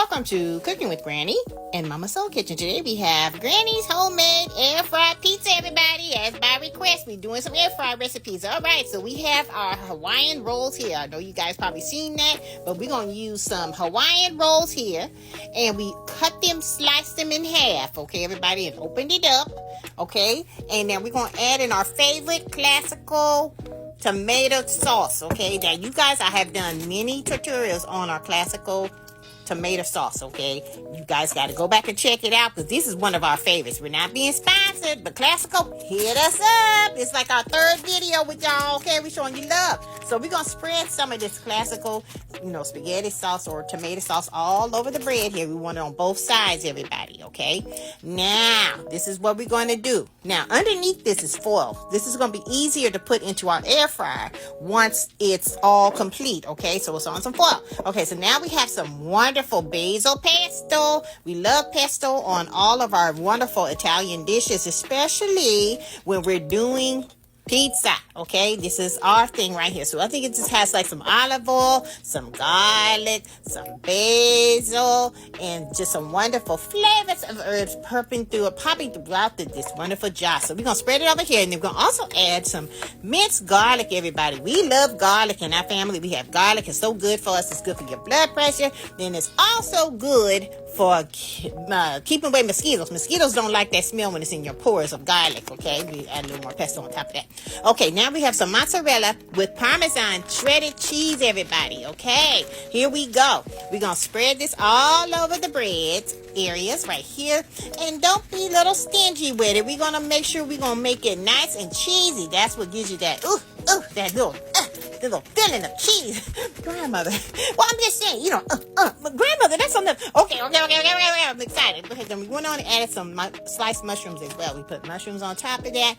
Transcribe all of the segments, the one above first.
Welcome to Cooking with Granny and Mama Soul Kitchen. Today we have Granny's homemade air fried pizza, everybody. As by request, we're doing some air fried recipes. All right, so we have our Hawaiian rolls here. I know you guys probably seen that, but we're going to use some Hawaiian rolls here. And we cut them, sliced them in half, okay, everybody, and opened it up, okay? And then we're going to add in our favorite classical tomato sauce, okay? Now, you guys, I have done many tutorials on our classical tomato sauce, okay? You guys got to go back and check it out because this is one of our favorites. We're not being sponsored, but classical, hit us up. It's like our third video with y'all, okay? We're showing you love. So we're going to spread some of this classical, spaghetti sauce or tomato sauce all over the bread here. We want it on both sides, everybody, okay? Now, this is what we're going to do. Now, underneath this is foil. This is going to be easier to put into our air fryer once it's all complete, okay? So it's on some foil. Okay, so now we have some wonderful basil pesto. We love pesto on all of our wonderful Italian dishes, especially when we're doing pizza, okay? This is our thing right here. So I think it just has like some olive oil, some garlic, some basil, and just some wonderful flavors of herbs popping throughout this wonderful jar. So we're going to spread it over here, and then we're going to also add some minced garlic, everybody. We love garlic in our family. We have garlic. It's so good for us. It's good for your blood pressure. Then it's also good for keeping away mosquitoes. Mosquitoes don't like that smell when it's in your pores of garlic, okay? We add a little more pesto on top of that. Okay, now we have some mozzarella with Parmesan shredded cheese, everybody, okay? Here we go. We're going to spread this all over the bread areas right here. And don't be a little stingy with it. We're going to make sure we're going to make it nice and cheesy. That's what gives you that, that little filling of cheese. Grandmother. Well, I'm just saying, grandmother, that's something. Okay. I'm excited. Okay, then we went on and added some sliced mushrooms as well. We put mushrooms on top of that.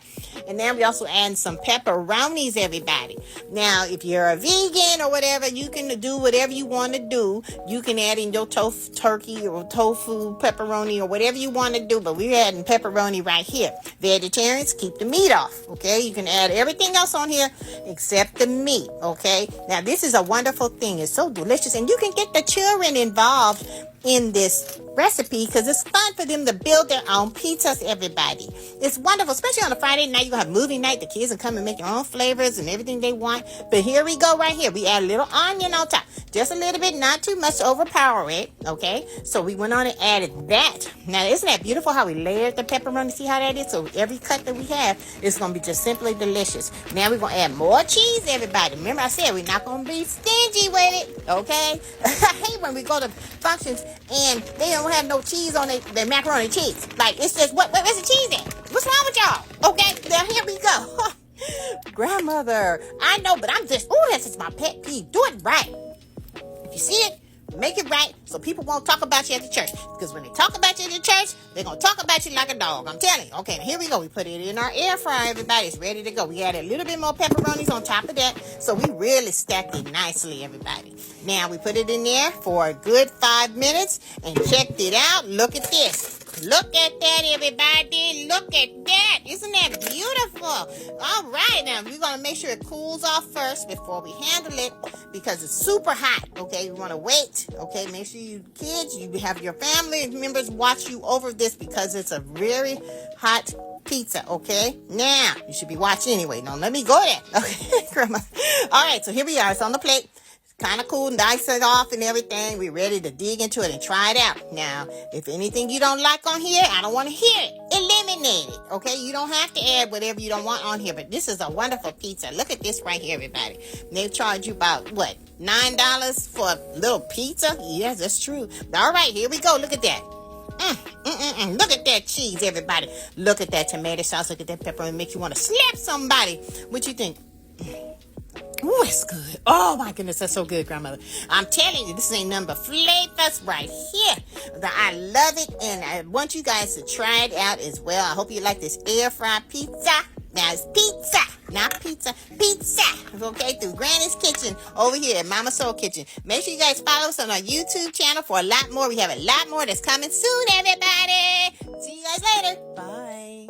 And then we also added some pepperonis, everybody. Now, if you're a vegan or whatever, you can do whatever you want to do. You can add in your turkey or tofu, pepperoni, or whatever you want to do. But we're adding pepperoni right here. Vegetarians, keep the meat off. Okay, you can add everything else on here except the meat. Okay, now this is a wonderful thing. It's so delicious, and you can get the children involved in this recipe because it's fun for them to build their own pizzas, everybody. It's wonderful, especially on a Friday night. You're going to have movie night. The kids can come and make their own flavors and everything they want. But here we go right here. We add a little onion on top. Just a little bit, not too much to overpower it, okay? So we went on and added that. Now, isn't that beautiful how we layered the pepperoni? See how that is? So every cut that we have is going to be just simply delicious. Now we're going to add more cheese, everybody. Remember I said we're not going to be stingy with it, okay? I hate when we go to functions and they don't have no cheese on their macaroni cheese. Like, it's just, where's the cheese at? What's wrong with y'all? Okay, now here we go. Grandmother, I know, but that's just my pet peeve. Do it right. If you see it, make it right so people won't talk about you at the church. Because when they talk about you at the church, they're going to talk about you like a dog. I'm telling you. Okay, here we go. We put it in our air fryer, everybody. It's ready to go. We added a little bit more pepperonis on top of that. So we really stacked it nicely, everybody. Now we put it in there for a good 5 minutes and checked it out. Look at this. Look at that, everybody. Look at that. Isn't that beautiful? All right, now we're going to make sure it cools off first before we handle it because it's super hot, okay? We want to wait, okay? Make sure you have your family members watch you over this because it's a very hot pizza, okay? Now, you should be watching anyway. Now, let me go there. Okay, Grandma. All right, so here we are. It's on the plate. Kind of cool, nice it off and everything. We're ready to dig into it and try it out. Now, if anything you don't like on here, I don't want to hear it. Eliminate it, okay? You don't have to add whatever you don't want on here, but this is a wonderful pizza. Look at this right here, everybody. They charge you about, $9 for a little pizza? Yes, that's true. All right, here we go. Look at that. Look at that cheese, everybody. Look at that tomato sauce. Look at that pepper. It makes you want to slap somebody. What you think? Ooh, it's good. Oh, my goodness, that's so good, Grandmother. I'm telling you, this ain't nothing but flavors right here. I love it, and I want you guys to try it out as well. I hope you like this air-fried pizza. Now, it's pizza, not pizza. Pizza, okay, through Granny's Kitchen over here at Mama Soul Kitchen. Make sure you guys follow us on our YouTube channel for a lot more. We have a lot more that's coming soon, everybody. See you guys later. Bye.